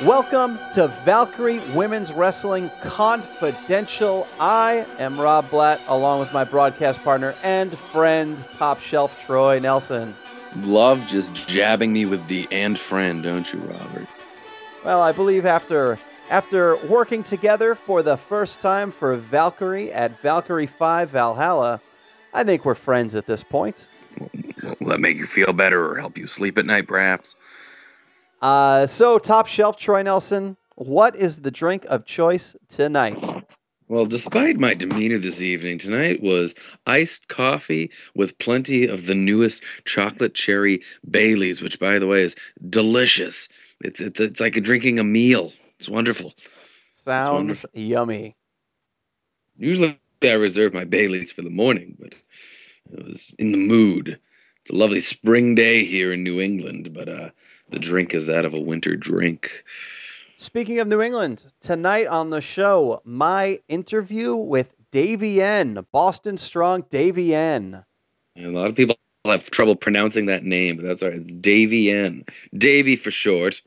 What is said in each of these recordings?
Welcome to Valkyrie Women's Wrestling Confidential. I am Rob Blatt, along with my broadcast partner and friend, Top Shelf Troy Nelson. Love just jabbing me with the "and friend," don't you, Robert? Well, I believe after working together for the first time for Valkyrie at VALKYRIE V Valhalla, I think we're friends at this point. Will that make you feel better or help you sleep at night, perhaps? So, Top Shelf Troy Nelson, what is the drink of choice tonight? Well, despite my demeanor this evening, tonight was iced coffee with plenty of the newest chocolate cherry Baileys, which, by the way, is delicious. It's like drinking a meal. It's wonderful. Sounds yummy. Usually I reserve my Baileys for the morning, but I was in the mood. It's a lovely spring day here in New England, but the drink is that of a winter drink. Speaking of New England, tonight on the show, my interview with Davienne, Boston Strong Davienne. And a lot of people have trouble pronouncing that name, but that's all right. It's Davienne. Davy for short.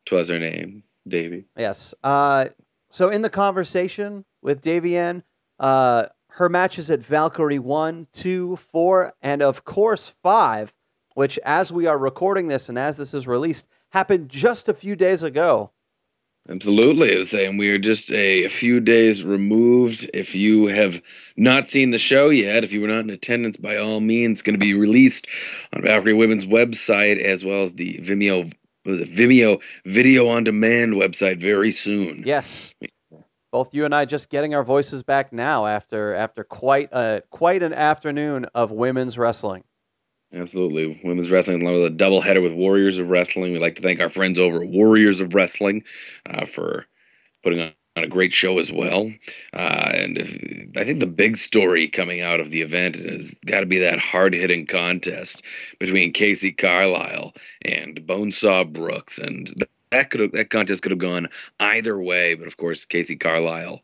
'Twas her name, Davy. Yes. So in the conversation with Davienne, her matches at Valkyrie 1, 2, 4, and of course 5, which as we are recording this and as this is released, happened just a few days ago. Absolutely. I was saying we are just a few days removed. If you have not seen the show yet, if you were not in attendance, by all means, it's going to be released on Valkyrie Women's website as well as the Vimeo Video On Demand website very soon. Yes. Both you and I just getting our voices back now after quite an afternoon of women's wrestling. Absolutely. Women's wrestling, along with a doubleheader with Warriors of Wrestling. We'd like to thank our friends over at Warriors of Wrestling for putting on a great show as well. I think the big story coming out of the event has got to be that hard-hitting contest between Casey Carlisle and Bonesaw Brooks. And that contest could have gone either way, but of course Casey Carlisle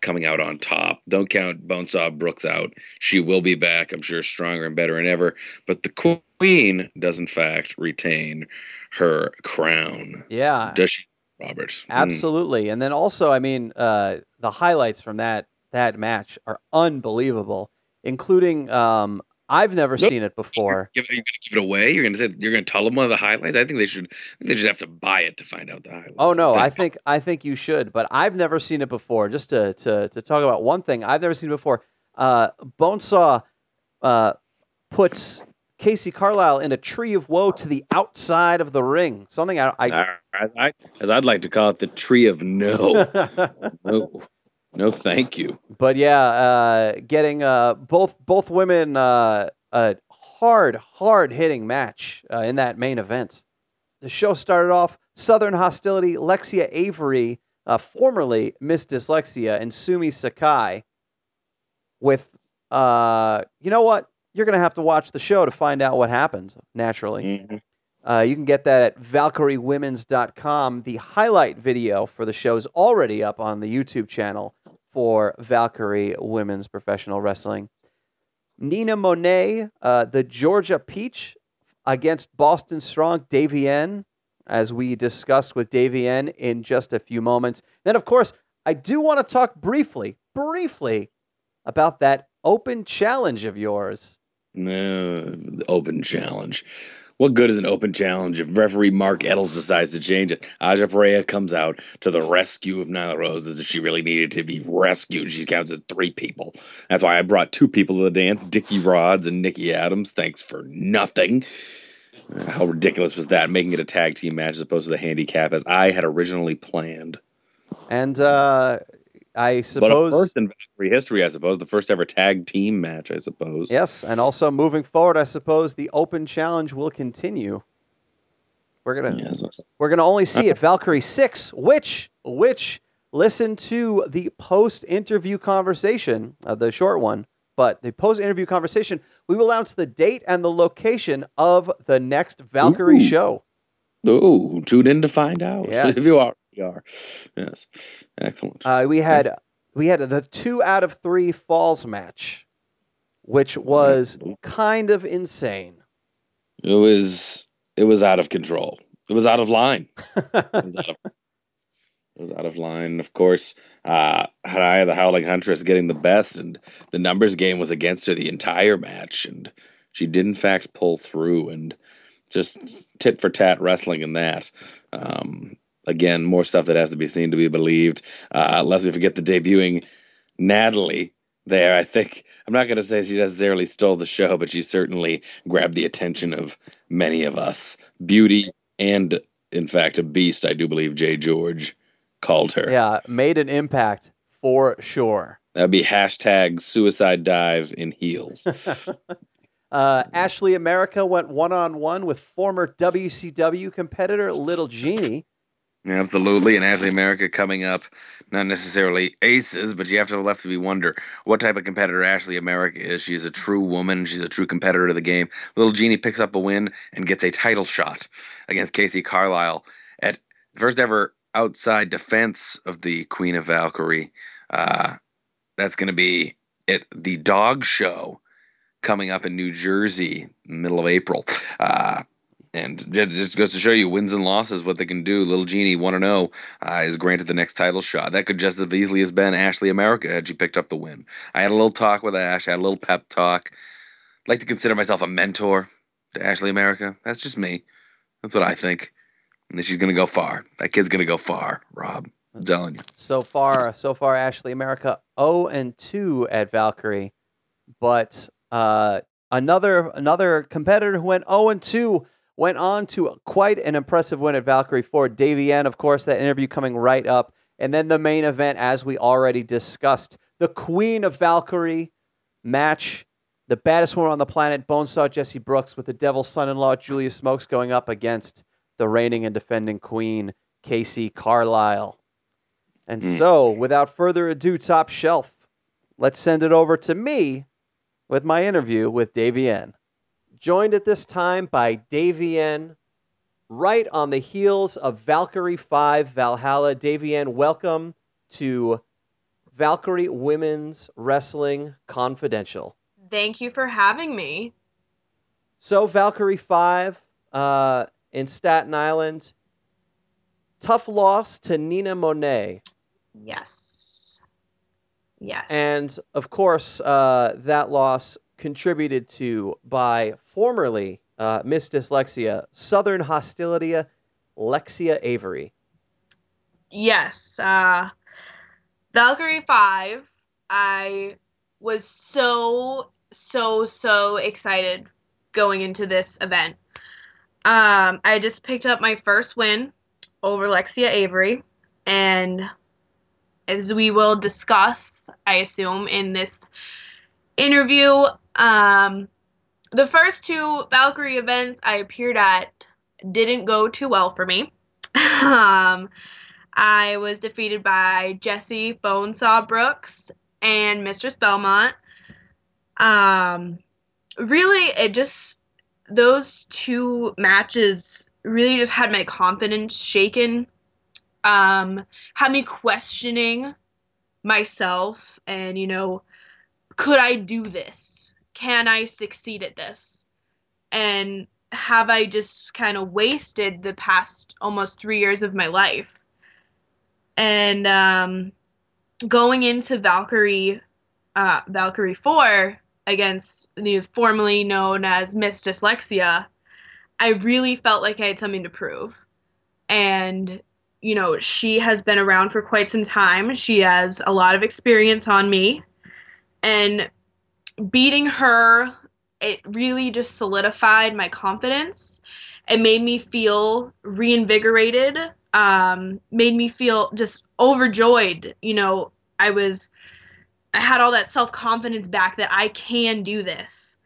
coming out on top. Don't count Bonesaw Brooks out. She will be back, I'm sure, stronger and better than ever. But the Queen does in fact retain her crown. Yeah. Does she, Robert? Absolutely. And then also, I mean, the highlights from that match are unbelievable, including I've never seen it before. You're going to give it away? You're going to tell them one of the highlights? I think they should have to buy it to find out the highlights. Oh no, I think you should, but I've never seen it before. Just to talk about one thing I've never seen before. Bonesaw puts Casey Carlisle in a tree of woe to the outside of the ring. Something as I'd like to call it, the tree of no. No, thank you. But yeah, getting both women a hard hitting match in that main event. The show started off Southern Hostility, Lexia Avery, formerly Miss Dyslexia, and Sumi Sakai. With you know what? You're gonna have to watch the show to find out what happened. Naturally. Mm-hmm. You can get that at ValkyrieWomens.com. The highlight video for the show is already up on the YouTube channel for Valkyrie Women's Professional Wrestling. Nina Monet, the Georgia Peach, against Boston Strong Davienne, as we discussed with Davienne in just a few moments. Then, of course, I do want to talk briefly about that open challenge of yours. No, the open challenge. What good is an open challenge if referee Mark Eddles decides to change it? Aja Perea comes out to the rescue of Nyla Rose as if she really needed to be rescued. She counts as 3 people. That's why I brought 2 people to the dance, Dickie Rods and Nikki Adams. Thanks for nothing. How ridiculous was that, making it a tag team match as opposed to the handicap as I had originally planned. And I suppose... But a first in Valkyrie history, I suppose. The first ever tag team match, I suppose. Yes, and also moving forward, I suppose the open challenge will continue. We're gonna only see at Valkyrie 6, which listen to the post-interview conversation, the short one, but the post-interview conversation, we will announce the date and the location of the next Valkyrie show. Ooh, tune in to find out. Yes. If you are. Yes, excellent. We had the 2 out of 3 falls match, which was kind of insane. It was out of control. It was out of line. It was out of It was out of line. Of course, Hanaya, the Howling Huntress, getting the best, and the numbers game was against her the entire match, and she did in fact pull through, and just tit for tat wrestling in that. Again, more stuff that has to be seen to be believed. Lest we forget the debuting Natalie there. I think I'm not going to say she necessarily stole the show, but she certainly grabbed the attention of many of us. Beauty and, in fact, a beast, I do believe Jay George called her. Yeah, made an impact for sure. That'd be hashtag suicide dive in heels. Ashley America went one-on-one with former WCW competitor Little Genie. Absolutely, and Ashley America coming up, not necessarily aces, but you have to wonder what type of competitor Ashley America is. She's a true woman. She's a true competitor to the game. Little Genie picks up a win and gets a title shot against Casey Carlisle at first ever outside defense of the Queen of Valkyrie. That's going to be at the Dog Show coming up in New Jersey, middle of April. And just goes to show you wins and losses, what they can do. Little Genie, 1-0, is granted the next title shot. That could just as easily have been Ashley America had she picked up the win. I had a little talk with Ash. I had a little pep talk. I'd like to consider myself a mentor to Ashley America. That's just me. That's what I think. And she's going to go far. That kid's going to go far, Rob. I'm telling you. So far, Ashley America 0-2 at Valkyrie. But another competitor who went 0-2 went on to quite an impressive win at Valkyrie IV. Davienne, of course, that interview coming right up. And then the main event, as we already discussed, the Queen of Valkyrie match. The baddest woman on the planet, Bonesaw Jesse Brooks, with the devil's son-in-law, Julia Smokes, going up against the reigning and defending queen, Casey Carlisle. And so, without further ado, Top Shelf, let's send it over to me with my interview with Davienne. Joined at this time by Davienne, right on the heels of Valkyrie V, Valhalla. Davienne, welcome to Valkyrie Women's Wrestling Confidential. Thank you for having me. So, Valkyrie V in Staten Island, tough loss to Nina Monet. Yes. Yes. And, of course, that loss contributed to by formerly Miss Dyslexia, Southern Hostility, Lexia Avery. Yes. Valkyrie V, I was so excited going into this event. I just picked up my first win over Lexia Avery, and as we will discuss, I assume, in this interview, the first two Valkyrie events I appeared at didn't go too well for me. I was defeated by Jessie Bonesaw Brooks and Mistress Belmont. Really, those two matches really just had my confidence shaken, had me questioning myself and, could I do this? Can I succeed at this? And have I just kind of wasted the past almost 3 years of my life? And going into Valkyrie IV against the formerly known as Miss Dyslexia, I really felt like I had something to prove. And, she has been around for quite some time. She has a lot of experience on me. And beating her, it really just solidified my confidence. It made me feel reinvigorated, made me feel just overjoyed. I had all that self-confidence back that I can do this.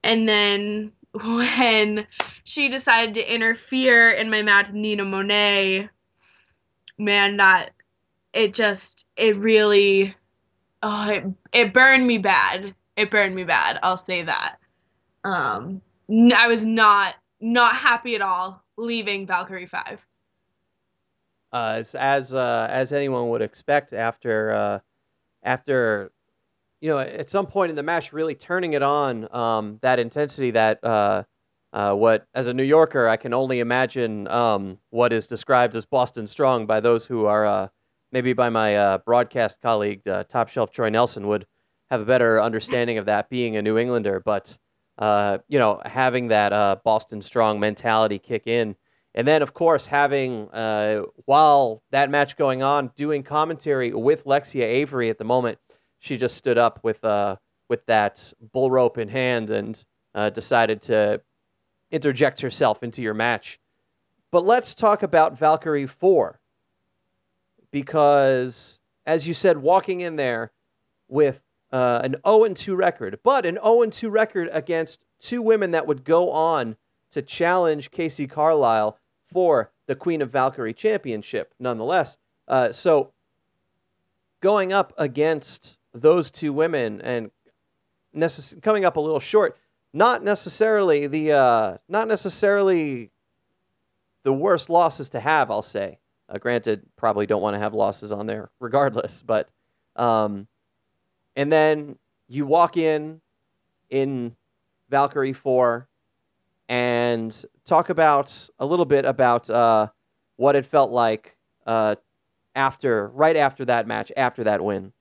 And then when she decided to interfere in my match with Nina Monet, man, it burned me bad. It burned me bad. I'll say that. I was not happy at all leaving Valkyrie V. As anyone would expect after at some point in the match really turning it on, that intensity that what, as a New Yorker, I can only imagine what is described as Boston Strong by those who are, maybe by my broadcast colleague, Top Shelf Troy Nelson, would have a better understanding of that being a New Englander. But, you know, having that Boston Strong mentality kick in. And then, of course, having, while that match going on, doing commentary with Lexia Avery at the moment. She just stood up with that bull rope in hand and decided to interject herself into your match. But let's talk about Valkyrie IV, because, as you said, walking in there with an 0-2 record, but an 0-2 record against two women that would go on to challenge Casey Carlisle for the Queen of Valkyrie Championship, nonetheless. So going up against those two women and coming up a little short, not necessarily the worst losses to have, I'll say. Granted, probably don't want to have losses on there regardless, but and then you walk in Valkyrie IV and talk about a little bit about what it felt like right after that match, after that win.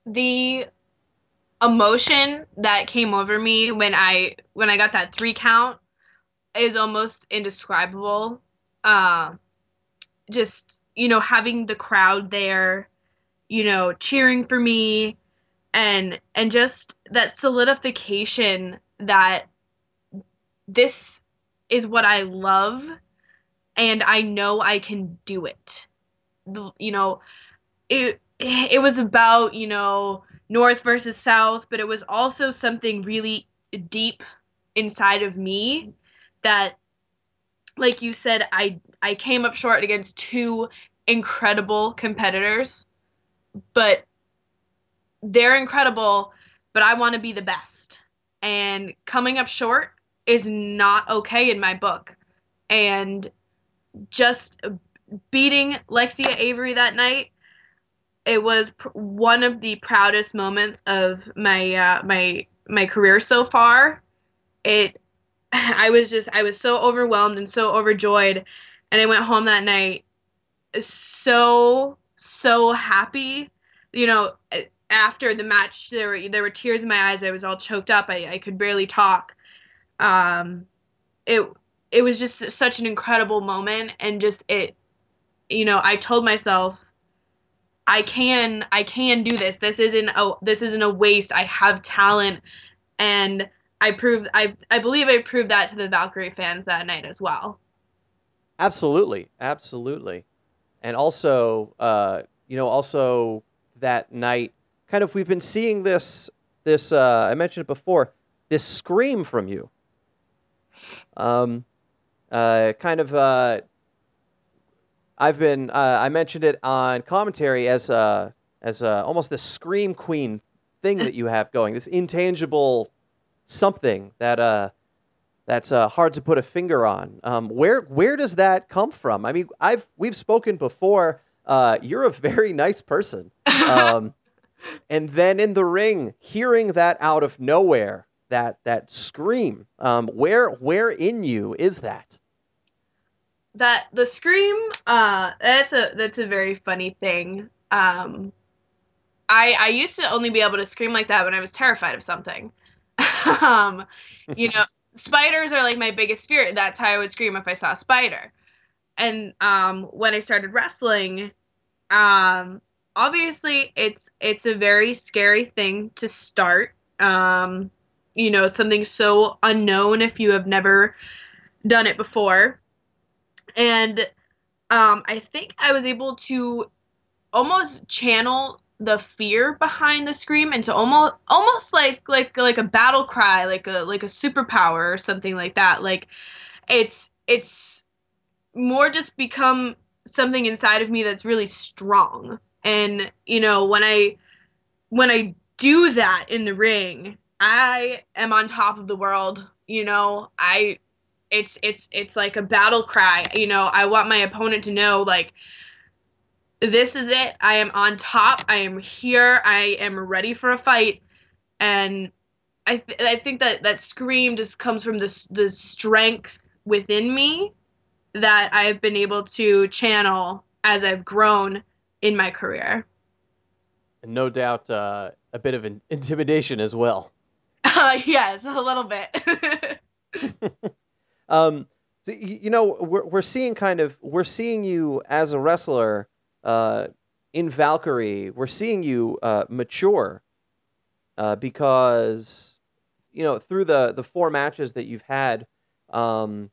The emotion that came over me when I got that 3 count is almost indescribable. Just, you know, having the crowd there, you know, cheering for me, and just that solidification that this is what I love and I know I can do it. You know, it was about, you know, North versus South, but it was also something really deep inside of me that, like you said, I came up short against two incredible competitors, but they're incredible, but I want to be the best. And coming up short is not okay in my book. And just beating Lexia Avery that night, it was one of the proudest moments of my career so far. I was so overwhelmed and so overjoyed, and I went home that night so happy. You know, after the match, there were tears in my eyes. I was all choked up. I could barely talk. It was just such an incredible moment, and just you know, I told myself, I can do this. This isn't a waste. I have talent, and I believe I proved that to the Valkyrie fans that night as well. Absolutely. And also, you know, also that night, kind of, we've been seeing this I mentioned it before, this scream from you. I mentioned it on commentary as almost this scream queen thing that you have going, this intangible something that that's hard to put a finger on. Where does that come from? I mean, we've spoken before. You're a very nice person, and then in the ring, hearing that out of nowhere, that scream, where in you is that? That the scream, that's a very funny thing. I used to only be able to scream like that when I was terrified of something. You know, spiders are like my biggest fear. That's how I would scream if I saw a spider. And when I started wrestling, obviously it's a very scary thing to start. You know, something so unknown if you have never done it before. And I think I was able to almost channel the fear behind the scream into almost like a battle cry, like a superpower or something like that. Like it's more just become something inside of me that's really strong. And you know, when I do that in the ring, I am on top of the world. You know, it's like a battle cry. You know, I want my opponent to know, like, this is it. I am on top. I am here. I am ready for a fight. And I think that scream just comes from the strength within me that I've been able to channel as I've grown in my career. And no doubt a bit of intimidation as well. Yes, a little bit. So, you know, we're seeing you as a wrestler in Valkyrie. We're seeing you mature because, you know, through the 4 matches that you've had, you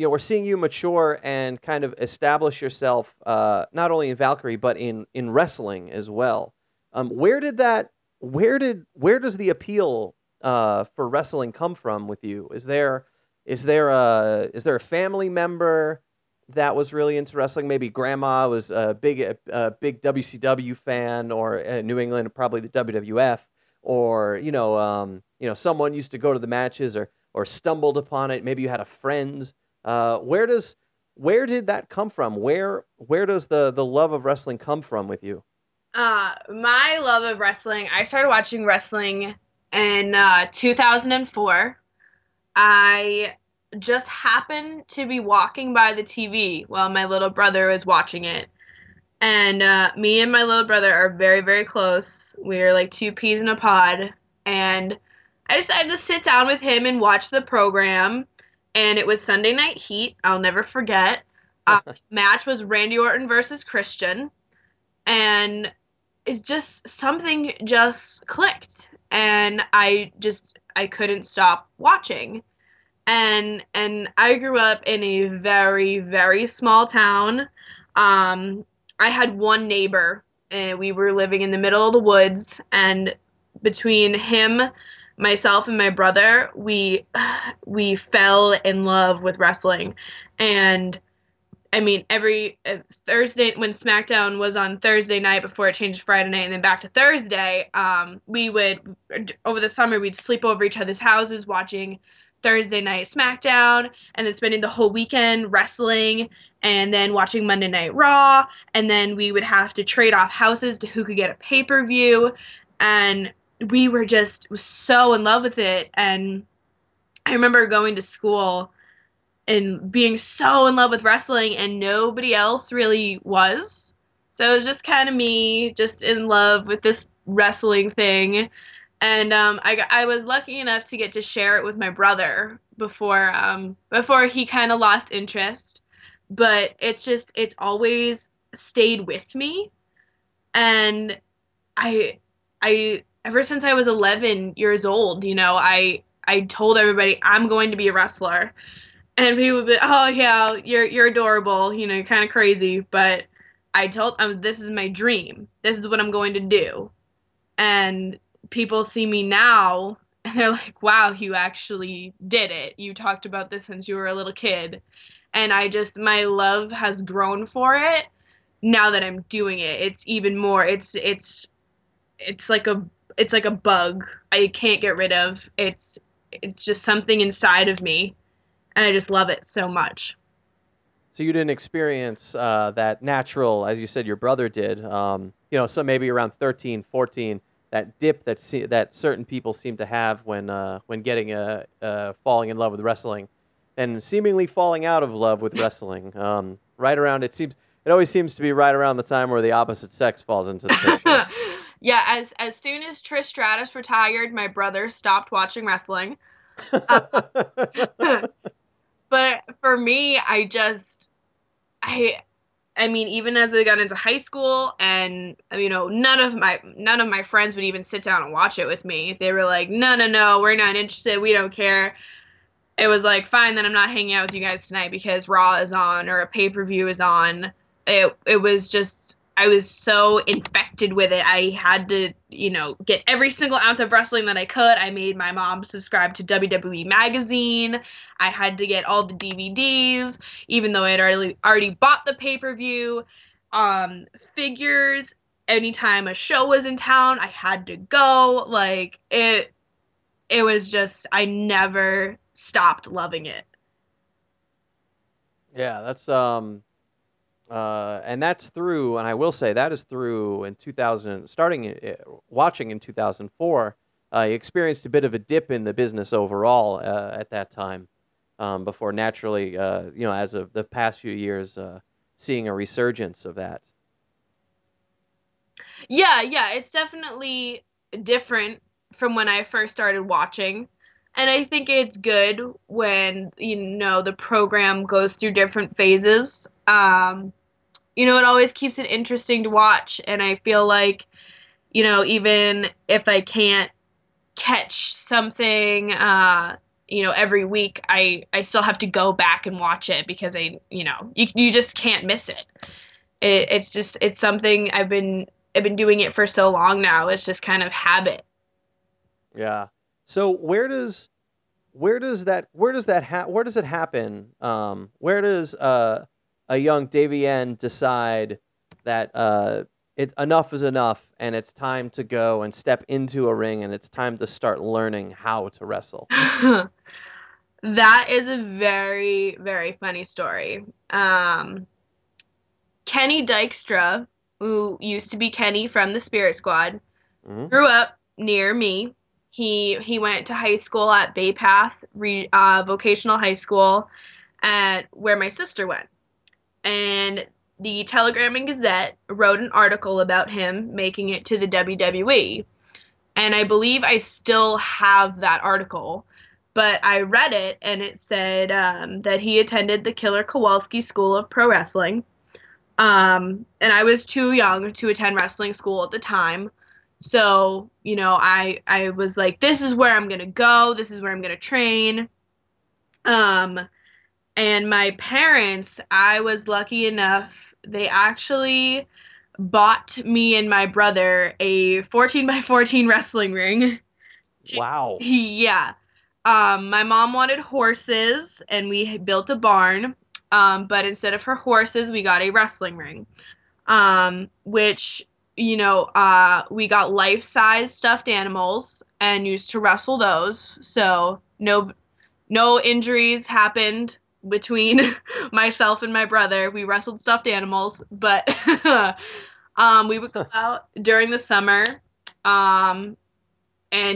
know, we're seeing you mature and kind of establish yourself not only in Valkyrie but in wrestling as well. Where does the appeal for wrestling come from with you? Is there a family member that was really into wrestling? Maybe grandma was a big WCW fan, or New England, probably the WWF, or you know, someone used to go to the matches or stumbled upon it. Maybe you had a friend. Where did that come from? Where does the love of wrestling come from with you? My love of wrestling, I started watching wrestling in 2004. I just happened to be walking by the TV while my little brother was watching it. And me and my little brother are very, very close. We're like 2 peas in a pod. And I decided to sit down with him and watch the program. And it was Sunday Night Heat. I'll never forget. Match was Randy Orton versus Christian. And it's just something just clicked. And I couldn't stop watching. And I grew up in a very, very small town. I had one neighbor, and we were living in the middle of the woods, and between him, myself, and my brother, we fell in love with wrestling. And I mean, every Thursday, when SmackDown was on Thursday night before it changed to Friday night and then back to Thursday, we would, over the summer, we'd sleep over each other's houses watching Thursday night SmackDown, and then spending the whole weekend wrestling, and then watching Monday Night Raw, and then we would have to trade off houses to who could get a pay-per-view, and we were just so in love with it. And I remember going to school and being so in love with wrestling, and nobody else really was. So it was just kind of me, just in love with this wrestling thing. And I was lucky enough to get to share it with my brother before he kind of lost interest. But it's always stayed with me. And I ever since I was 11 years old, you know, I told everybody I'm going to be a wrestler. And people would be, oh yeah, you're adorable, you know, you're kind of crazy. But I told them, this is my dream. This is what I'm going to do. And people see me now and they're like, wow, you actually did it. You talked about this since you were a little kid. And my love has grown for it now that I'm doing it. It's even more, it's like a bug I can't get rid of. It's just something inside of me, and I just love it so much. So you didn't experience that natural, as you said, your brother did, you know, so maybe around 13, 14, that dip that certain people seem to have when getting falling in love with wrestling, and seemingly falling out of love with wrestling. Right around, it always seems to be right around the time where the opposite sex falls into the picture. Yeah, as soon as Trish Stratus retired, my brother stopped watching wrestling. But for me, I mean, even as I got into high school, and you know, none of my friends would even sit down and watch it with me. They were like, no, we're not interested. We don't care. It was like, fine, then I'm not hanging out with you guys tonight because Raw is on or a pay-per-view is on. It was just, I was so infected with it. I had to, you know, get every single ounce of wrestling that I could. I made my mom subscribe to WWE Magazine. I had to get all the DVDs, even though I had already bought the pay-per-view. Figures. Anytime a show was in town, I had to go. Like, it was just, I never stopped loving it. Yeah, that's and that's through, and I will say that is through in 2000, watching in 2004, you experienced a bit of a dip in the business overall at that time, before naturally, as of the past few years, seeing a resurgence of that. Yeah, yeah, it's definitely different from when I first started watching. And I think it's good when, the program goes through different phases. It always keeps it interesting to watch. And I feel like, even if I can't catch something, every week, I still have to go back and watch it because you just can't miss it. It's something I've been doing it for so long now. It's just kind of habit. Yeah. So where does it happen? Where does a young Davienne decide that enough is enough and it's time to go and step into a ring and it's time to start learning how to wrestle? That is a very, very funny story. Kenny Dykstra, who used to be Kenny from the Spirit Squad, grew up near me. He went to high school at Bay Path Vocational High School, at where my sister went. And the Telegram and Gazette wrote an article about him making it to the WWE. And I believe I still have that article. But I read it, and it said that he attended the Killer Kowalski School of Pro Wrestling. And I was too young to attend wrestling school at the time. So, I was like, this is where I'm going to go. This is where I'm going to train. And my parents, I was lucky enough, they actually bought me and my brother a 14 by 14 wrestling ring. Wow. Yeah. My mom wanted horses, and we built a barn. But instead of her horses, we got a wrestling ring, which, we got life-size stuffed animals and used to wrestle those. So no injuries happened between myself and my brother. We wrestled stuffed animals, but we would go out during the summer, and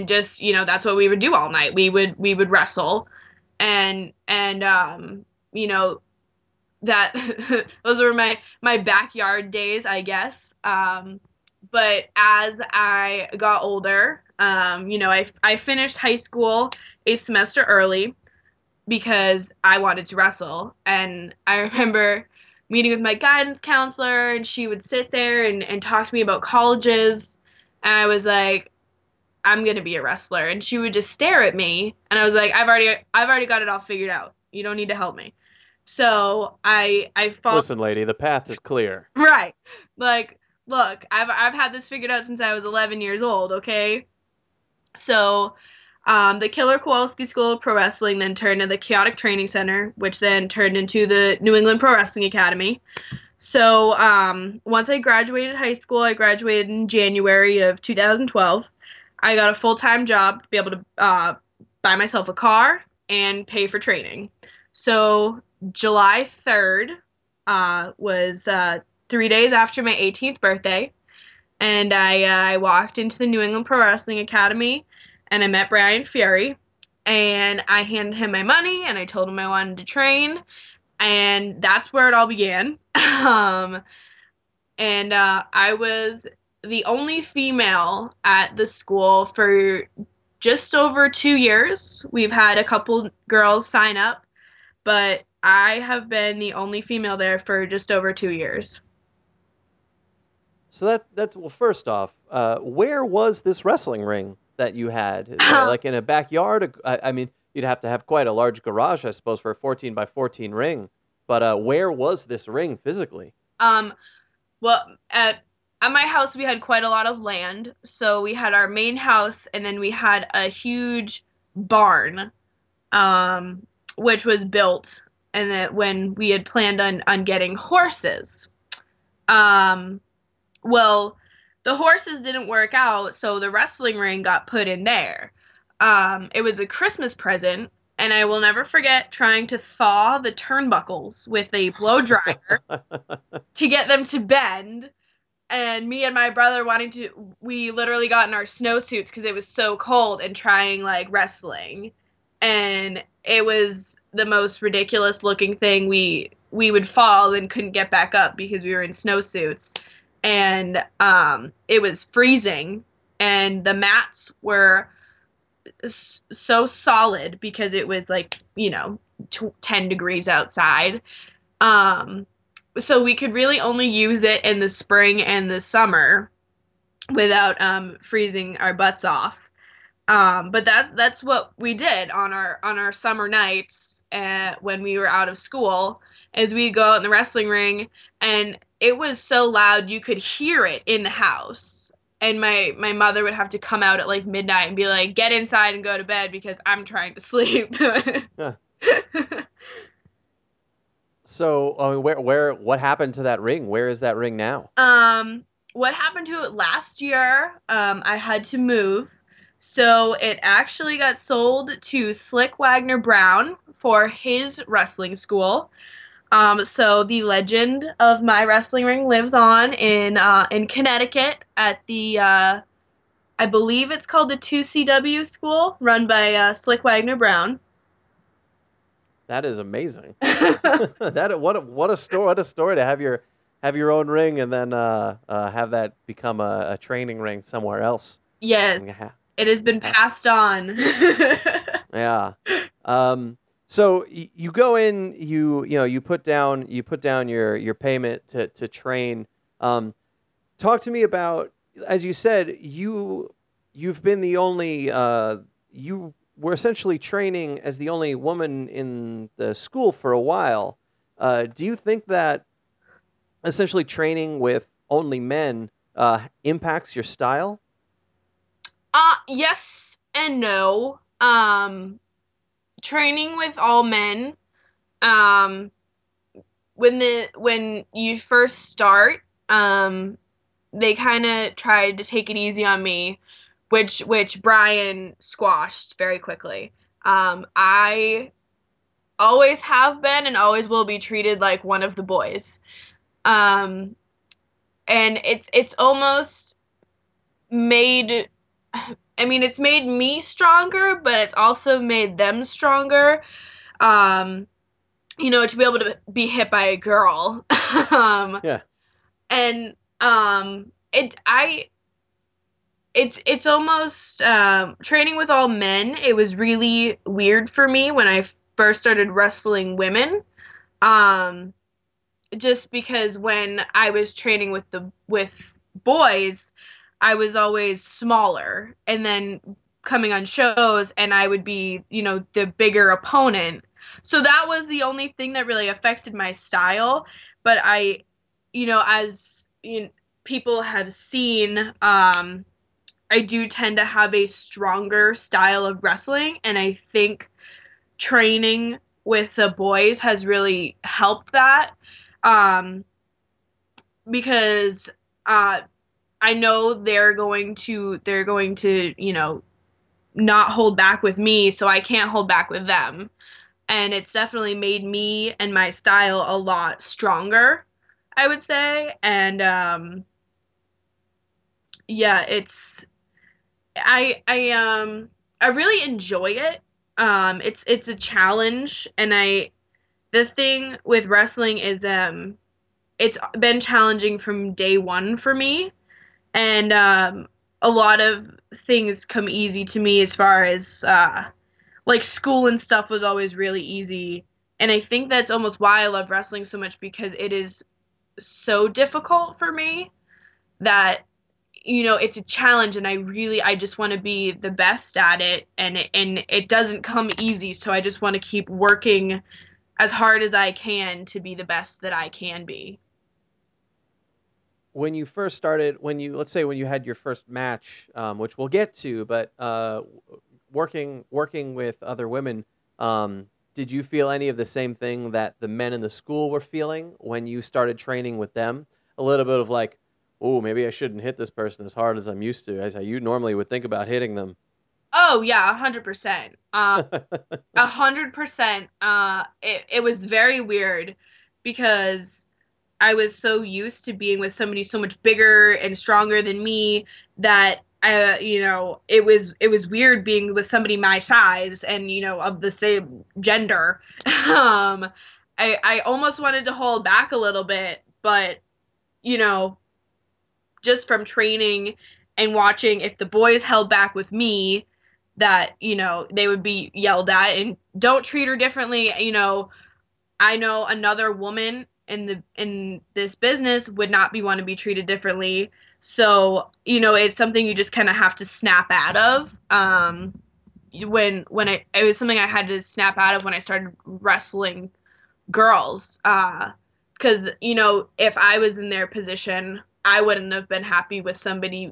just, that's what we would do all night. We would wrestle, and that those were my backyard days, I guess. But as I got older, I finished high school a semester early because I wanted to wrestle. And I remember meeting with my guidance counselor, and she would sit there and talk to me about colleges. And I was like, I'm going to be a wrestler. And she would just stare at me. And I was like, I've already got it all figured out. You don't need to help me. So I Listen, lady, the path is clear. Right. Like, look, I've had this figured out since I was 11 years old, okay? So, the Killer Kowalski School of Pro Wrestling then turned into the Chaotic Training Center, which then turned into the New England Pro Wrestling Academy. So, once I graduated high school, I graduated in January of 2012. I got a full-time job to be able to buy myself a car and pay for training. So, July 3rd was 3 days after my 18th birthday, and I walked into the New England Pro Wrestling Academy, and I met Brian Fury, and I handed him my money, and I told him I wanted to train, and that's where it all began. I was the only female at the school for just over 2 years. We've had a couple girls sign up, but I have been the only female there for just over 2 years. So that's well. First off, where was this wrestling ring that you had? Like in a backyard? I mean, you'd have to have quite a large garage, I suppose, for a 14 by 14 ring. But where was this ring physically? Well, at my house we had quite a lot of land. So we had our main house, and then we had a huge barn, which was built, and that when we had planned on getting horses. Well, the horses didn't work out, so the wrestling ring got put in there. It was a Christmas present, and I will never forget trying to thaw the turnbuckles with a blow dryer to get them to bend. and me and my brother we literally got in our snowsuits because it was so cold and trying like wrestling, and it was the most ridiculous looking thing. We would fall and couldn't get back up because we were in snowsuits, and it was freezing, and the mats were so solid because it was like 10 degrees outside. So we could really only use it in the spring and the summer without freezing our butts off. But that's what we did on our summer nights when we were out of school, is we'd go out in the wrestling ring, and it was so loud you could hear it in the house. And my mother would have to come out at like midnight and be like, "Get inside and go to bed because I'm trying to sleep." Yeah. So, what happened to that ring? Where is that ring now? What happened to it last year? I had to move, so it actually got sold to Slick Wagner Brown for his wrestling school. So the legend of my wrestling ring lives on in Connecticut at the I believe it's called the 2CW school, run by Slick Wagner Brown. That is amazing. What a story! What a story to have your own ring and then have that become a training ring somewhere else. Yes, it has been passed on. Yeah. So you go in, you put down your payment to train. Talk to me about, as you said, you've been the only you were essentially training as the only woman in the school for a while. Do you think that essentially training with only men impacts your style? Yes and no. Training with all men, when you first start, they kind of tried to take it easy on me, which Brian squashed very quickly. I always have been and always will be treated like one of the boys. And it's almost made, it's made me stronger, but it's also made them stronger. To be able to be hit by a girl. Yeah. And it's almost training with all men. It was really weird for me when I first started wrestling women. Just because when I was training with boys, I was always smaller, and then coming on shows and I would be, the bigger opponent. So that was the only thing that really affected my style. But as people have seen, I do tend to have a stronger style of wrestling, and I think training with the boys has really helped that. Because I know they're going to not hold back with me, so I can't hold back with them. And it's definitely made me and my style a lot stronger, I would say. And I really enjoy it. It's a challenge, and the thing with wrestling is it's been challenging from day one for me. And a lot of things come easy to me, as far as like school and stuff was always really easy. And I think that's almost why I love wrestling so much, because it is so difficult for me that it's a challenge, and I just want to be the best at it, and it doesn't come easy, so I just want to keep working as hard as I can to be the best that I can be. When you first started, let's say when you had your first match, which we'll get to, but working with other women, did you feel any of the same thing that the men in the school were feeling when you started training with them? A little bit of like, oh, maybe I shouldn't hit this person as hard as I'm used to, as how you normally would think about hitting them. Oh yeah, 100%. 100%. It was very weird, because I was so used to being with somebody so much bigger and stronger than me that it was weird being with somebody my size and, of the same gender. I almost wanted to hold back a little bit, but, just from training and watching, if the boys held back with me, that, they would be yelled at, and don't treat her differently. I know another woman in this business would not want to be treated differently. So, it's something you just kind of have to snap out of. When it was something I had to snap out of when I started wrestling girls. Because, if I was in their position, I wouldn't have been happy with somebody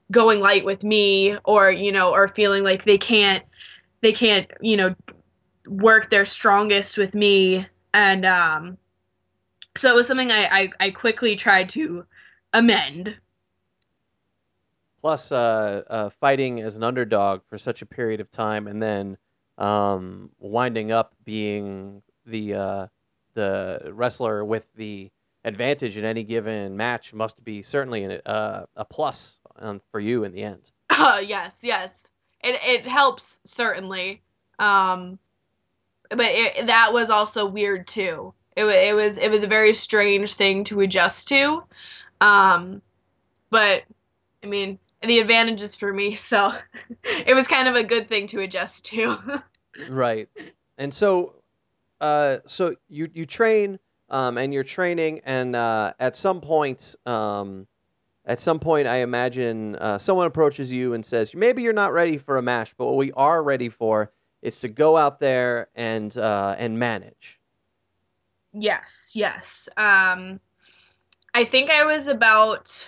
going light with me, or, or feeling like they can't, work their strongest with me. And so it was something I quickly tried to amend. Plus, fighting as an underdog for such a period of time, and then winding up being the wrestler with the advantage in any given match must be certainly a plus for you in the end. Yes. It helps, certainly. But that was also weird too. It was a very strange thing to adjust to. But I mean, the advantage is for me, so it was kind of a good thing to adjust to. Right. And so you train, and you're training, and at some point, I imagine someone approaches you and says, maybe you're not ready for a match, but what we are ready for is to go out there and manage. Yes. I think I was about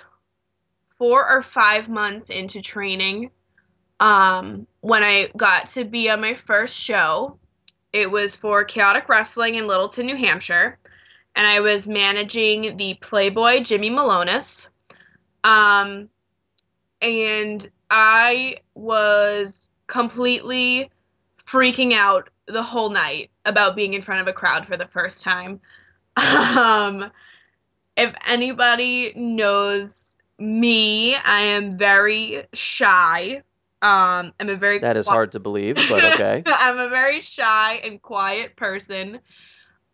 4 or 5 months into training when I got to be on my first show. It was for Chaotic Wrestling in Littleton, New Hampshire, and I was managing the Playboy Jimmy Malonis. And I was completely freaking out the whole night about being in front of a crowd for the first time. If anybody knows me, I am very shy. That is hard to believe, but okay. I'm a very shy and quiet person.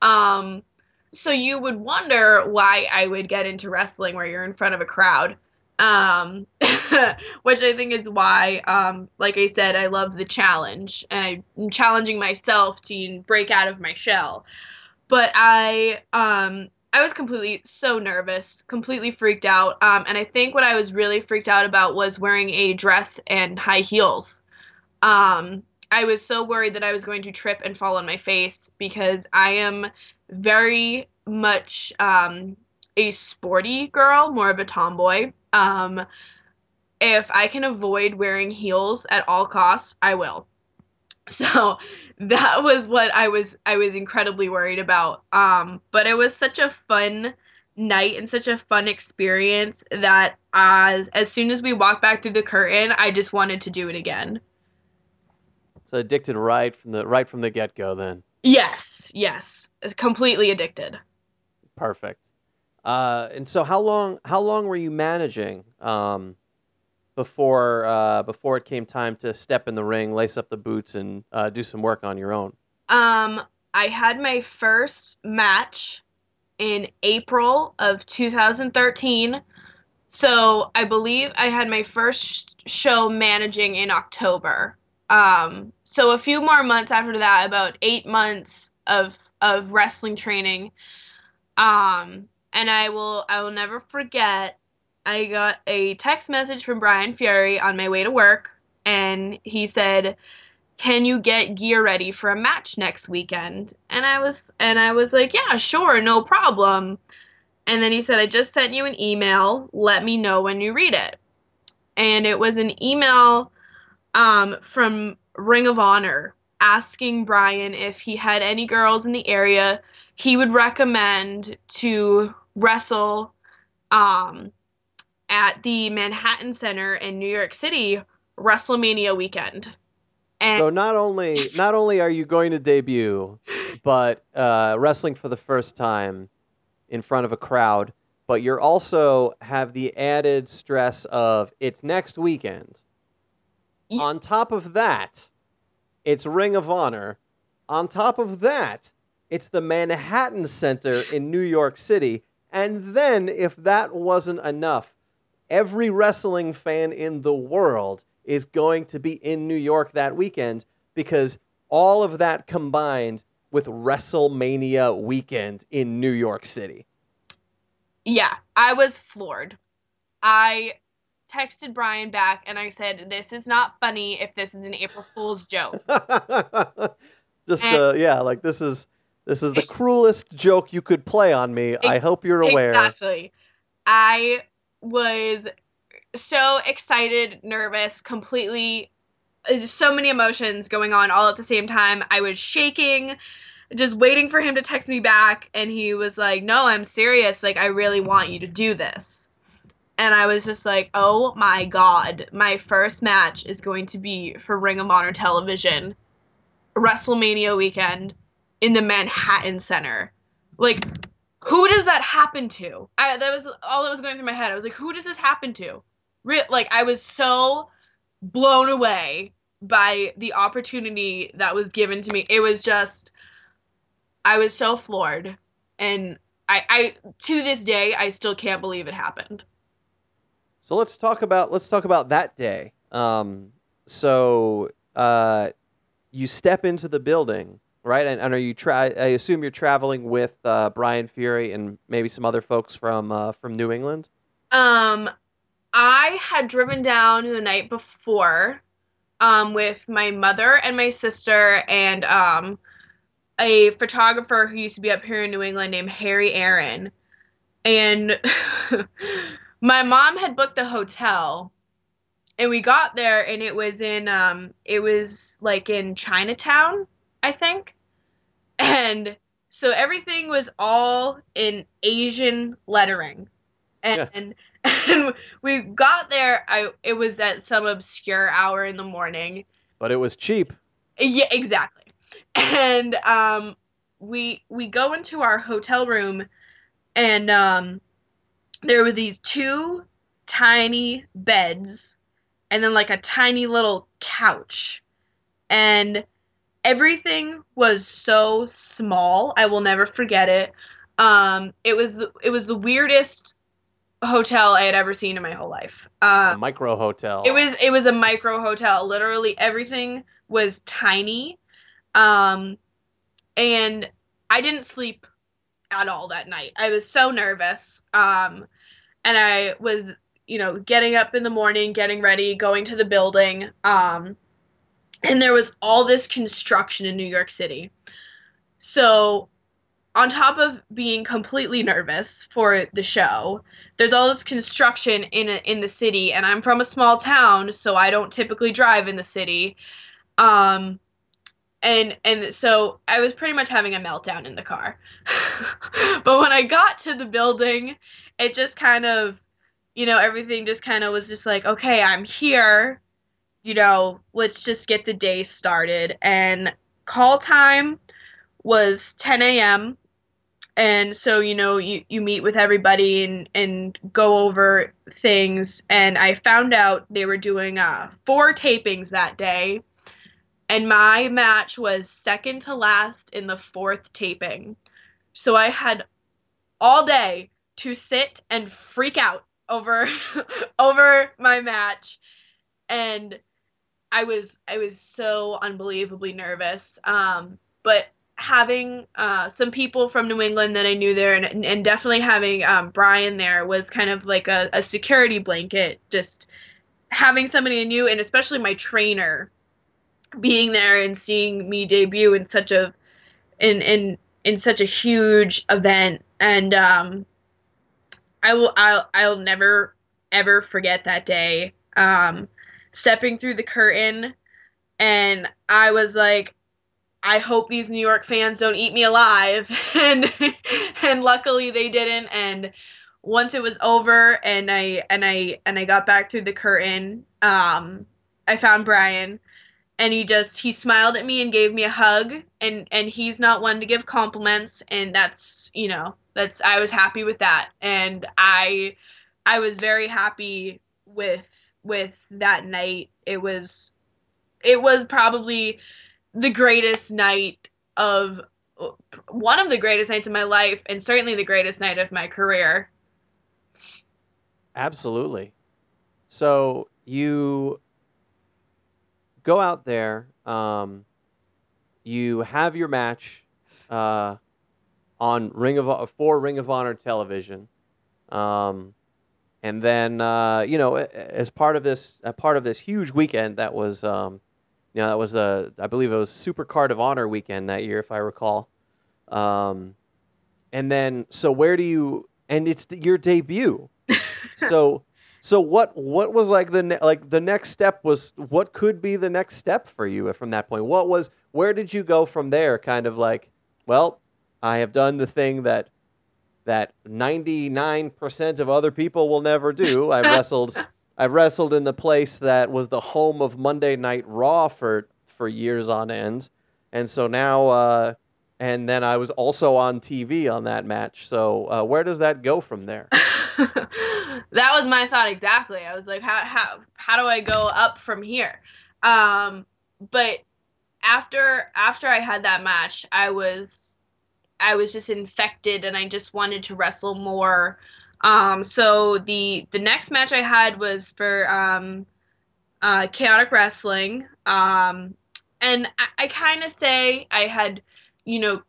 So you would wonder why I would get into wrestling where you're in front of a crowd. Which I think is why, like I said, I love the challenge, and I'm challenging myself to break out of my shell. But I was completely so nervous, completely freaked out. And I think what I was really freaked out about was wearing a dress and high heels. I was so worried that I was going to trip and fall on my face, because I am very much a sporty girl, more of a tomboy. If I can avoid wearing heels at all costs, I will. So that was what I was incredibly worried about. But it was such a fun night and such a fun experience that as soon as we walked back through the curtain, I just wanted to do it again. So addicted right from the get-go then. Yes. Completely addicted. Perfect. And so how long were you managing before it came time to step in the ring, lace up the boots, and do some work on your own? I had my first match in April of 2013. So I believe I had my first show managing in October. So a few more months after that, about 8 months of wrestling training. And I will never forget, I got a text message from Brian Fury on my way to work, and he said, "Can you get gear ready for a match next weekend?" And I was like, "Yeah, sure, no problem." And then he said, "I just sent you an email. Let me know when you read it." And it was an email from Ring of Honor asking Brian if he had any girls in the area he would recommend to wrestle at the Manhattan Center in New York City WrestleMania weekend. And so not only are you going to debut, but wrestling for the first time in front of a crowd, but you're also have the added stress of it's next weekend. Yeah. On top of that, it's Ring of Honor. On top of that, it's the Manhattan Center in New York City. And then, if that wasn't enough, every wrestling fan in the world is going to be in New York that weekend because all of that combined with WrestleMania weekend in New York City. Yeah, I was floored. I texted Brian back and I said, this is not funny if this is an April Fool's joke. Just, like this is the cruelest joke you could play on me. I hope you're aware. Exactly. I was so excited, nervous, completely, just so many emotions going on all at the same time. I was shaking, just waiting for him to text me back, and he was like, no, I'm serious. Like, I really want you to do this. And I was just like, oh my God, my first match is going to be for Ring of Honor television, WrestleMania weekend in the Manhattan Center. Like, who does that happen to? That was all that was going through my head. I was like, who does this happen to? I was so blown away by the opportunity that was given to me. It was just, I was so floored. And I to this day, I still can't believe it happened. So let's talk about that day. You step into the building, right? And are you I assume you're traveling with Brian Fury and maybe some other folks from New England? I had driven down the night before with my mother and my sister and a photographer who used to be up here in New England named Harry Aaron. And my mom had booked the hotel, and we got there, and it was in Chinatown, I think. And so everything was all in Asian lettering. And we got there, it was at some obscure hour in the morning. But it was cheap. Yeah, exactly. And we go into our hotel room, and there were these two tiny beds and then like a tiny little couch. And everything was so small. I will never forget it. It was the weirdest hotel I had ever seen in my whole life. A micro hotel. It was a micro hotel. Literally everything was tiny. And I didn't sleep at all that night. I was so nervous. And I was, getting up in the morning, getting ready, going to the building. And there was all this construction in New York City. So on top of being completely nervous for the show, there's all this construction in the city, and I'm from a small town, so I don't typically drive in the city. And so I was pretty much having a meltdown in the car. But when I got to the building, it just kind of, everything just kind of was just like, okay, I'm here. Let's just get the day started. And call time was 10 a.m. And so, you meet with everybody and go over things. And I found out they were doing 4 tapings that day. And my match was second to last in the 4th taping. So I had all day to sit and freak out over my match. And I was so unbelievably nervous. But having some people from New England that I knew there and definitely having Brian there was kind of like a security blanket. Just having somebody I knew, and especially my trainer, being there and seeing me debut in such a huge event. And I'll never ever forget that day. Stepping through the curtain, and I was like, I hope these New York fans don't eat me alive. And luckily they didn't. And once it was over and I got back through the curtain, I found Brian, and he smiled at me and gave me a hug, and he's not one to give compliments, and that's, I was happy with that, and I was very happy with that night. It was probably the greatest night of one of the greatest nights of my life, and certainly the greatest night of my career. Absolutely. So you go out there, you have your match on for Ring of Honor television, and then as part of this huge weekend that was that was I believe it was Super Card of Honor weekend that year, if I recall. And then so where do you and it's your debut, so. So what was like the next step was what could be the next step for you from that point? Where did you go from there? Kind of like, well, I have done the thing that 99% of other people will never do. I've wrestled in the place that was the home of Monday Night Raw for years on end. And so now and then I was also on TV on that match. So where does that go from there? That was my thought exactly. I was like, how do I go up from here? But after I had that match, I was just infected, and I just wanted to wrestle more. So the next match I had was for Chaotic Wrestling. And I kind of say I had,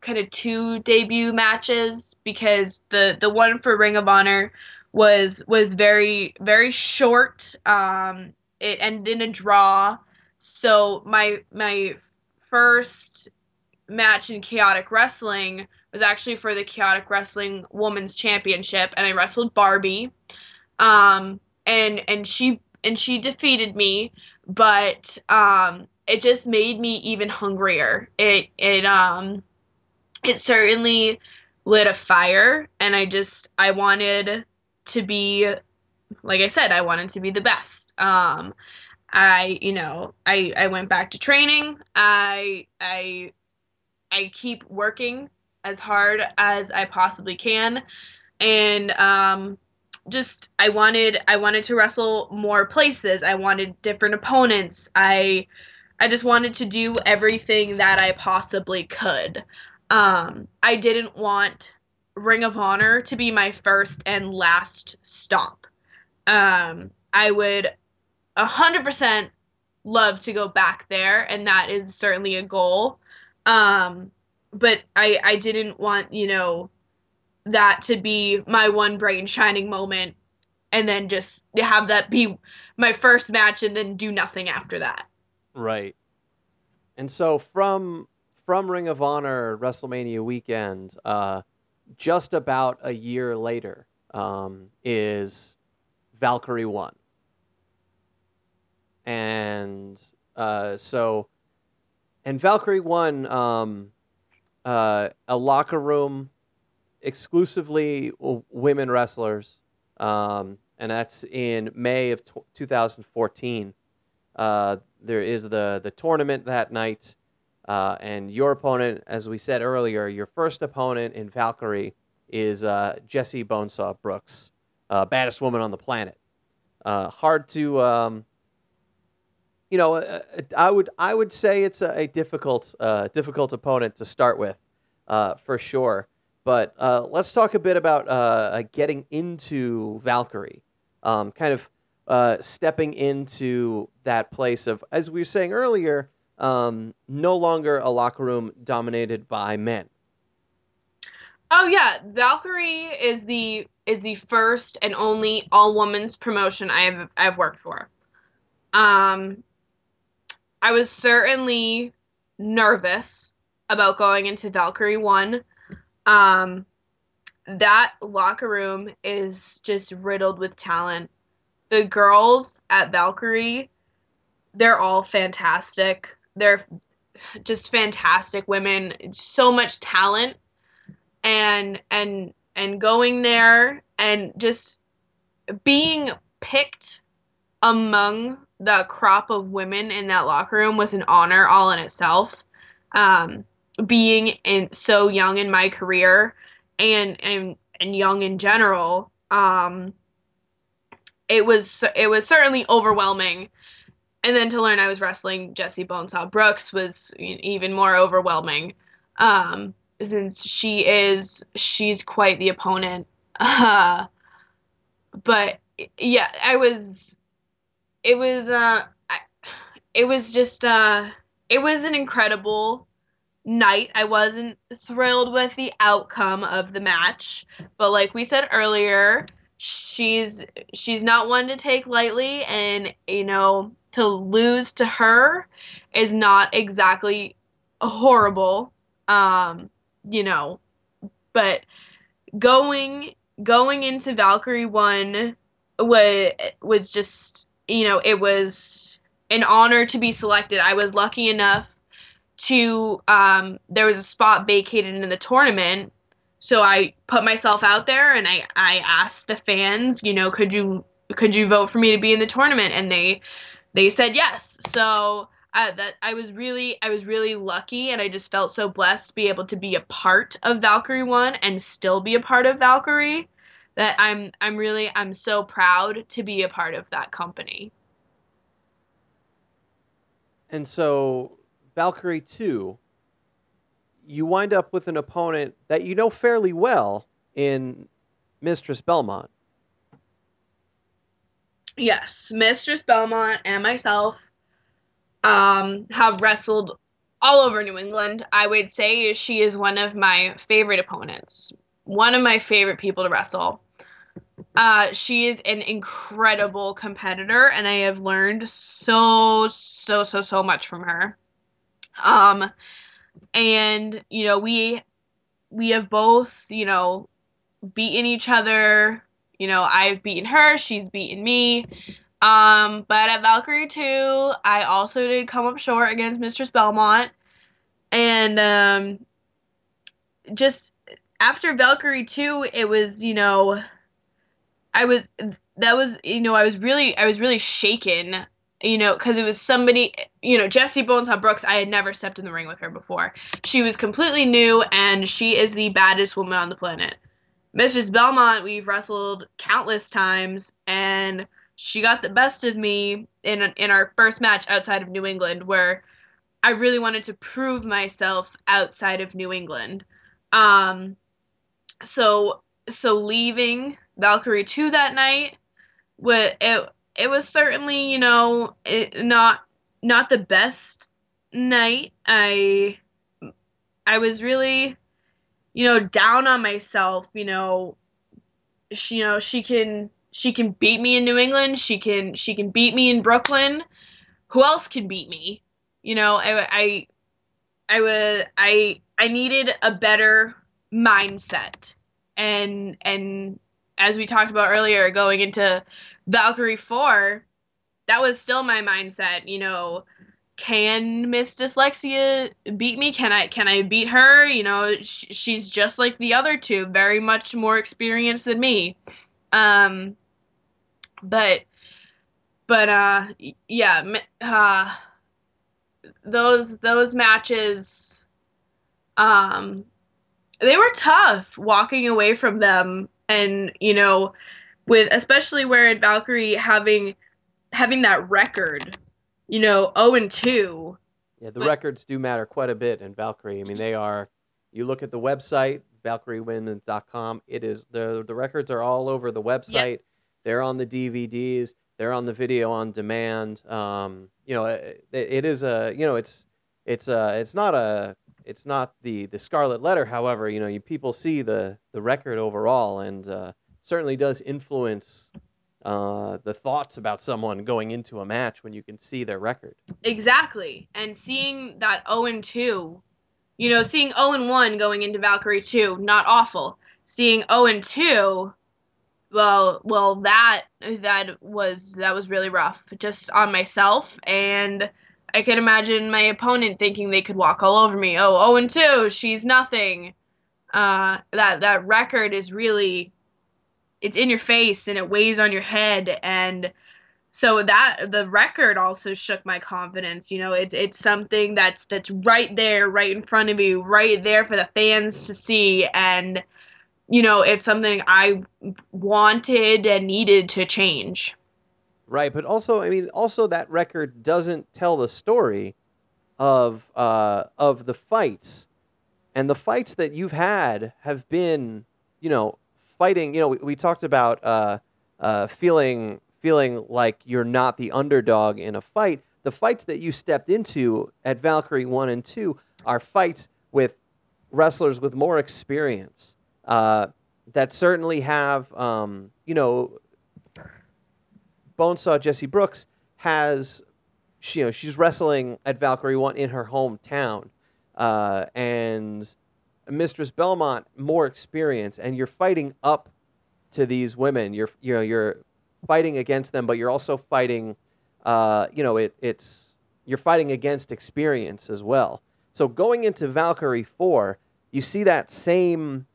kind of two debut matches, because the one for Ring of Honor was very, very short. It ended in a draw. So my first match in Chaotic Wrestling was actually for the Chaotic Wrestling Women's Championship, and I wrestled Barbie. And she defeated me, but it just made me even hungrier. It certainly lit a fire, and I wanted to be, like I said, I wanted to be the best. I went back to training. I keep working as hard as I possibly can, and just I wanted to wrestle more places. I wanted different opponents. I just wanted to do everything that I possibly could. I didn't want Ring of Honor to be my first and last stop. I would 100% love to go back there, and that is certainly a goal. But I didn't want, that to be my one bright and shining moment, and then just have that be my first match and then do nothing after that. Right. And so from Ring of Honor WrestleMania weekend, just about a year later, is Valkyrie 1. And Valkyrie 1, a locker room exclusively women wrestlers, and that's in May of 2014. There is the tournament that night, and your opponent, as we said earlier, your first opponent in Valkyrie is Jessie Bonesaw Brooks, baddest woman on the planet. Hard to, I would say it's a difficult opponent to start with, for sure. But let's talk a bit about getting into Valkyrie, kind of stepping into that place of, as we were saying earlier, no longer a locker room dominated by men. Oh yeah, Valkyrie is the first and only all women's promotion I've worked for. I was certainly nervous about going into Valkyrie 1. That locker room is just riddled with talent. The girls at Valkyrie, they're all fantastic. They're just fantastic women, so much talent, and going there and just being picked among the crop of women in that locker room was an honor all in itself. Being so young in my career and young in general. It was certainly overwhelming. And then to learn I was wrestling Jessie Bonesaw Brooks was even more overwhelming, since she's quite the opponent. But yeah, it was just it was an incredible night. I wasn't thrilled with the outcome of the match, but like we said earlier, she's not one to take lightly, and to lose to her is not exactly horrible. You know, but going into Valkyrie 1 was just, it was an honor to be selected. I was lucky enough to there was a spot vacated in the tournament, so I put myself out there and I asked the fans, could you vote for me to be in the tournament, and they said yes. So that I was really lucky, and I just felt so blessed to be able to be a part of Valkyrie 1 and still be a part of Valkyrie, that I'm so proud to be a part of that company. And so Valkyrie 2, you wind up with an opponent that you know fairly well in Mistress Belmont. Yes, Mistress Belmont and myself have wrestled all over New England. I would say she is one of my favorite opponents, one of my favorite people to wrestle. She is an incredible competitor, and I have learned so much from her. And we have both, beaten each other. I've beaten her, she's beaten me. But at Valkyrie 2, I also did come up short against Mistress Belmont. And just after Valkyrie 2, it was, I was really shaken, because it was somebody, Jessie Bonesaw Brooks. I had never stepped in the ring with her before. She was completely new, and she is the baddest woman on the planet. Mistress Belmont, we've wrestled countless times, and she got the best of me in our first match outside of New England, where I really wanted to prove myself outside of New England. So leaving Valkyrie 2 that night, it was certainly, not the best night. I was really, down on myself. She can beat me in New England. She can beat me in Brooklyn. Who else can beat me? I needed a better mindset, and as we talked about earlier, going into Valkyrie 4, that was still my mindset. Can Miss Dyslexia beat me? Can I beat her? She's just like the other two, very much more experienced than me. But yeah, those matches, they were tough walking away from them, and with especially where in Valkyrie having that record, 0-2. Yeah, the records do matter quite a bit in Valkyrie. I mean, they are. You look at the website, ValkyrieWomen's.com. It is the records are all over the website. Yes. They're on the DVDs. They're on the video on demand. It is a. It's not the scarlet letter. However, people see the record overall, and certainly does influence the thoughts about someone going into a match when you can see their record. Exactly. And seeing that 0-2, seeing 0-1 going into Valkyrie 2, not awful. Seeing 0-2, well, that was really rough, just on myself, and I can imagine my opponent thinking they could walk all over me. 0-2, she's nothing. That record is really, it's in your face, and it weighs on your head, and so that the record also shook my confidence. It's something that's right there, right in front of you, right there for the fans to see, and it's something I wanted and needed to change. Right, but also, I mean, also that record doesn't tell the story of the fights, and the fights that you've had have been, fighting. We talked about feeling like you're not the underdog in a fight. The fights that you stepped into at Valkyrie 1 and 2 are fights with wrestlers with more experience that certainly have, Bonesaw Jesse Brooks has, she's wrestling at Valkyrie 1 in her hometown. And Mistress Belmont, more experience, and you're fighting up to these women. You're fighting against them, but you're also fighting, you're fighting against experience as well. So going into Valkyrie 4, you see that same,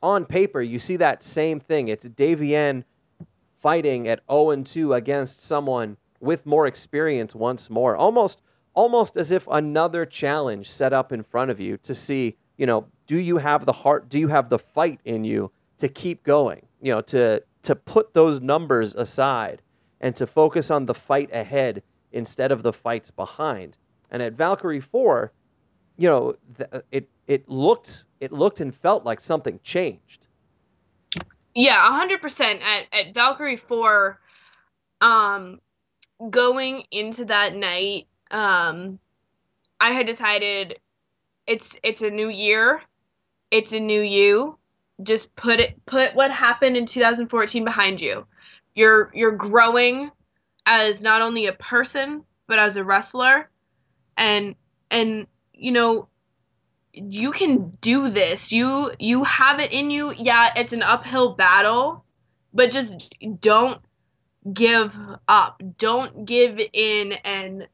on paper, you see that same thing. It's Davienne fighting at 0-2 against someone with more experience once more. Almost as if another challenge set up in front of you to see, do you have the heart, do you have the fight in you to keep going, to put those numbers aside and to focus on the fight ahead instead of the fights behind. And at Valkyrie 4, it looked and felt like something changed. Yeah, 100%. At Valkyrie 4, going into that night, I had decided it's a new year, it's a new you. Just put what happened in 2014 behind you. You're growing as not only a person but as a wrestler, and you can do this. You have it in you. Yeah, it's an uphill battle, but just don't give up. Don't give in, and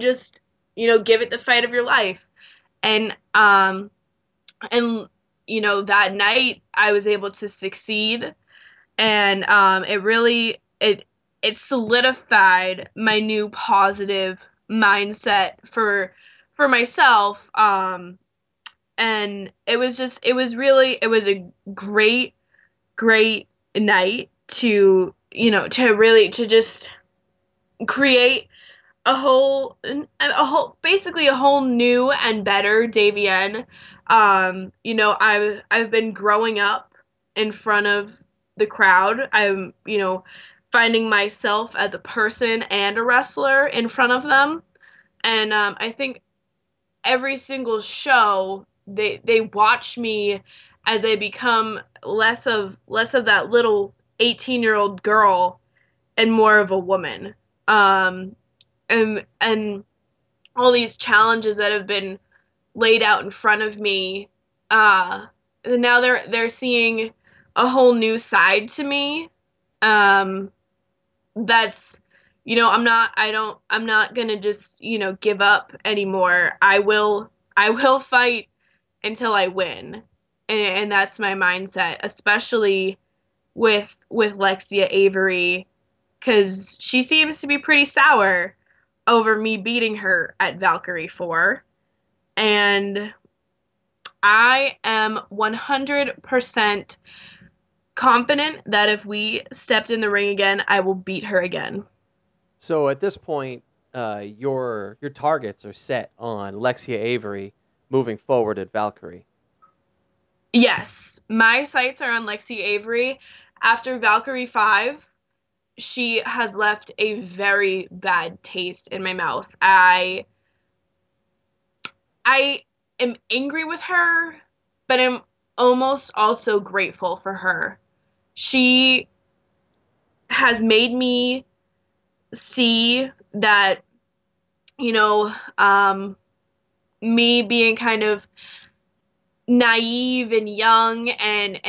just give it the fight of your life. And that night I was able to succeed, and it really it solidified my new positive mindset for myself. And it was a great night to really to just create basically a whole new and better Davienne. I've been growing up in front of the crowd. I'm finding myself as a person and a wrestler in front of them, and I think every single show they watch me as I become less of that little 18-year-old girl and more of a woman. And all these challenges that have been laid out in front of me, now they're seeing a whole new side to me. That's I'm not gonna just give up anymore. I will fight until I win, and that's my mindset, especially with Lexia Avery, because she seems to be pretty sour over me beating her at Valkyrie 4, and I am 100% confident that if we stepped in the ring again, I will beat her again. So at this point, your targets are set on Lexia Avery moving forward at Valkyrie. Yes, my sights are on Lexia Avery. After Valkyrie 5, she has left a very bad taste in my mouth. I am angry with her, but I'm almost also grateful for her. She has made me see that, me being kind of naive and young, and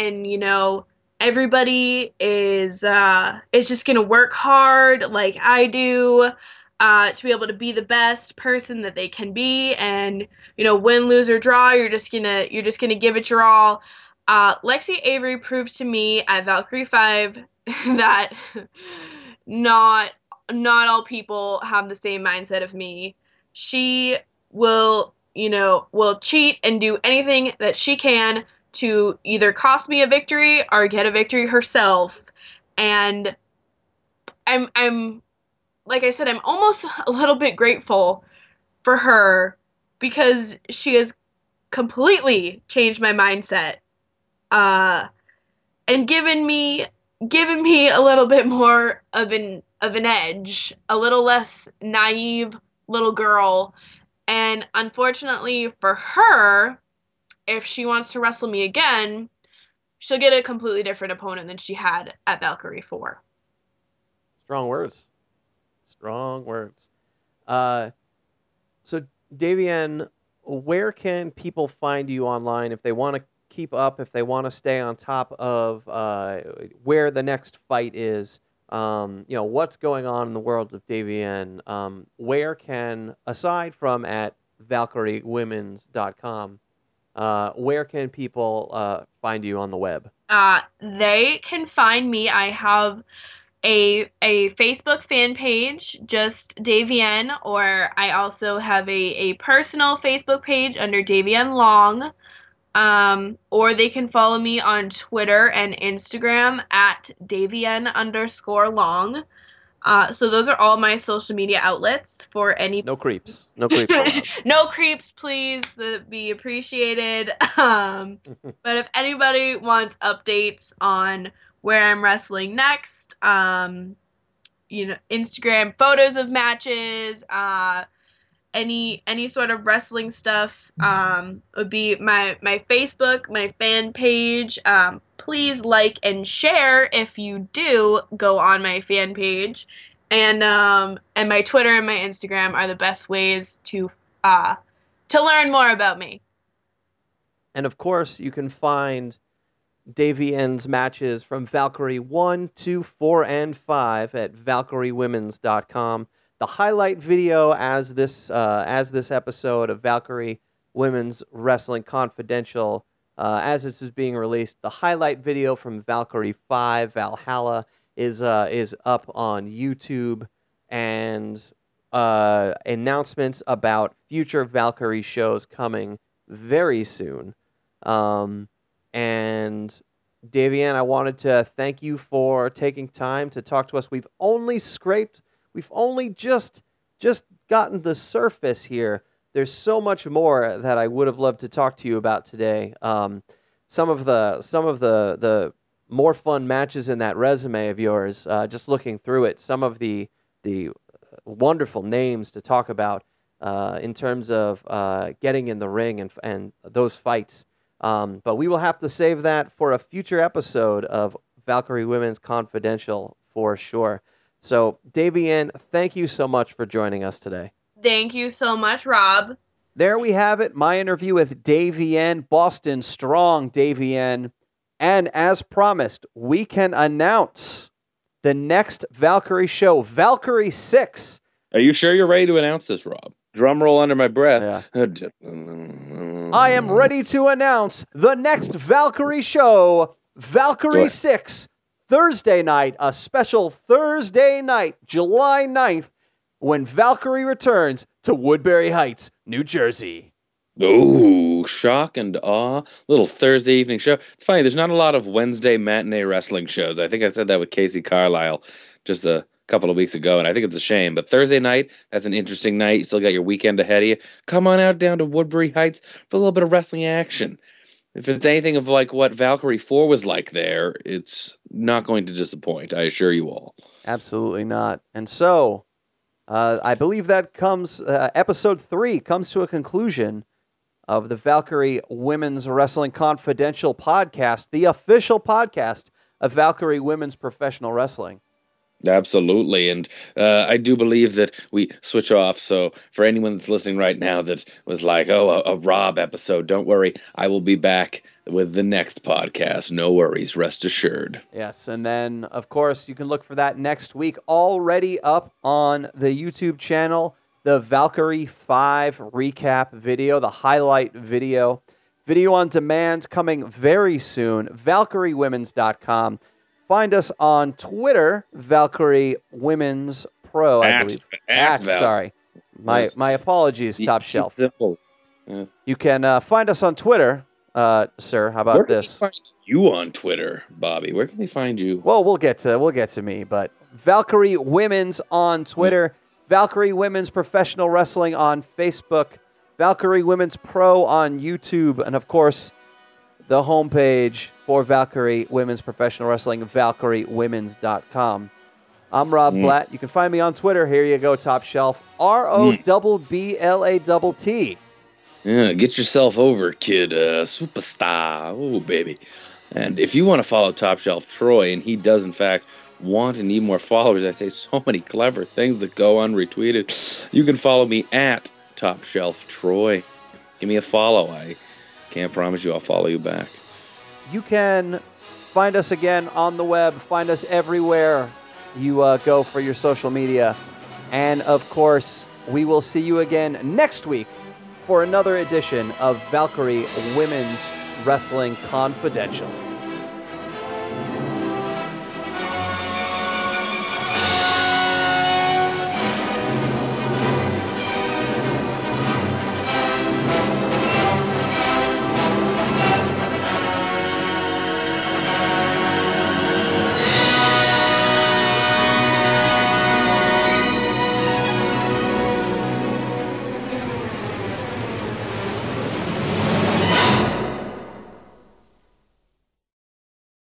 everybody is just gonna work hard like I do, to be able to be the best person that they can be, and win, lose, or draw, you're just gonna give it your all. Lexie Avery proved to me at Valkyrie 5 that not all people have the same mindset of me. She will cheat and do anything that she can to either cost me a victory or get a victory herself. And I'm like I said, I'm almost a little bit grateful for her because she has completely changed my mindset, and given me a little bit more of an edge, a little less naive little girl. And unfortunately for her, if she wants to wrestle me again, she'll get a completely different opponent than she had at Valkyrie IV. Strong words. Strong words. So, Davienne, where can people find you online if they want to keep up, if they want to stay on top of where the next fight is, what's going on in the world of Davienne? Where can, aside from at VALKYRIEWomens.com, where can people find you on the web? They can find me. I have a Facebook fan page, just Davienne, or I also have a personal Facebook page under Davienne Long. Or they can follow me on Twitter and Instagram at Davienne_Long. So those are all my social media outlets for any. No creeps. No creeps allowed. No creeps, please. That'd be appreciated. But if anybody wants updates on where I'm wrestling next, Instagram photos of matches, any sort of wrestling stuff, would be my Facebook, my fan page. Please like and share if you do go on my fan page, and my Twitter and my Instagram are the best ways to learn more about me. And of course, you can find Davienne's matches from Valkyrie 1, 2, 4, and 5 at VALKYRIEWomens.com. The highlight video as this episode of Valkyrie Women's Wrestling Confidential, as this is being released, the highlight video from Valkyrie V, Valhalla, is up on YouTube, and announcements about future Valkyrie shows coming very soon. And Davienne, I wanted to thank you for taking time to talk to us. We've only just gotten the surface here. There's so much more that I would have loved to talk to you about today. Some of the more fun matches in that resume of yours, just looking through it, some of the wonderful names to talk about in terms of getting in the ring and those fights. But we will have to save that for a future episode of Valkyrie Women's Confidential for sure. So, Davienne, thank you so much for joining us today. Thank you so much, Rob. There we have it, my interview with Davienne, Boston Strong Davienne. And as promised, we can announce the next Valkyrie show, Valkyrie VI. Are you sure you're ready to announce this, Rob? Drum roll under my breath. Yeah. I am ready to announce the next Valkyrie show, Valkyrie VI, Thursday night, a special Thursday night, July 9th, when Valkyrie returns to Woodbury Heights, New Jersey. Ooh, shock and awe. Little Thursday evening show. It's funny, there's not a lot of Wednesday matinee wrestling shows. I think I said that with Casey Carlisle just a couple of weeks ago, and I think it's a shame. But Thursday night, that's an interesting night. You still got your weekend ahead of you. Come on out down to Woodbury Heights for a little bit of wrestling action. If it's anything of like what Valkyrie IV was like there, it's not going to disappoint, I assure you all. Absolutely not. And so, I believe that comes, episode 3 comes to a conclusion of the Valkyrie Women's Wrestling Confidential podcast, the official podcast of Valkyrie Women's Professional Wrestling. Absolutely, and I do believe that we switch off, so for anyone that's listening right now that was like, oh, a Rob episode, don't worry, I will be back with the next podcast. No worries, rest assured. Yes, and then, of course, you can look for that next week, already up on the YouTube channel, the Valkyrie V recap video, the highlight video. Video on demand coming very soon, ValkyrieWomens.com. Find us on Twitter, Valkyrie Women's Pro, I believe. Sorry. My apologies, Top Shelf. Simple. Yeah. You can find us on Twitter sir. How about Where can this? they find you on Twitter, Bobby? Where can they find you? Well, we'll get to me, but Valkyrie Women's on Twitter, Valkyrie Women's Professional Wrestling on Facebook, Valkyrie Women's Pro on YouTube, and of course, the homepage for Valkyrie Women's Professional Wrestling, ValkyrieWomens.com. I'm Rob Blatt. You can find me on Twitter. Here you go, Top Shelf. ROBBLATT. Yeah, get yourself over, kid. Superstar. Oh, baby. And if you want to follow Top Shelf Troy, and he does, in fact, want and need more followers, I say so many clever things that go unretweeted, you can follow me at Top Shelf Troy. Give me a follow. I can't promise you I'll follow you back. You can find us again on the web. Find us everywhere you go for your social media. And, of course, we will see you again next week for another edition of Valkyrie Women's Wrestling Confidential.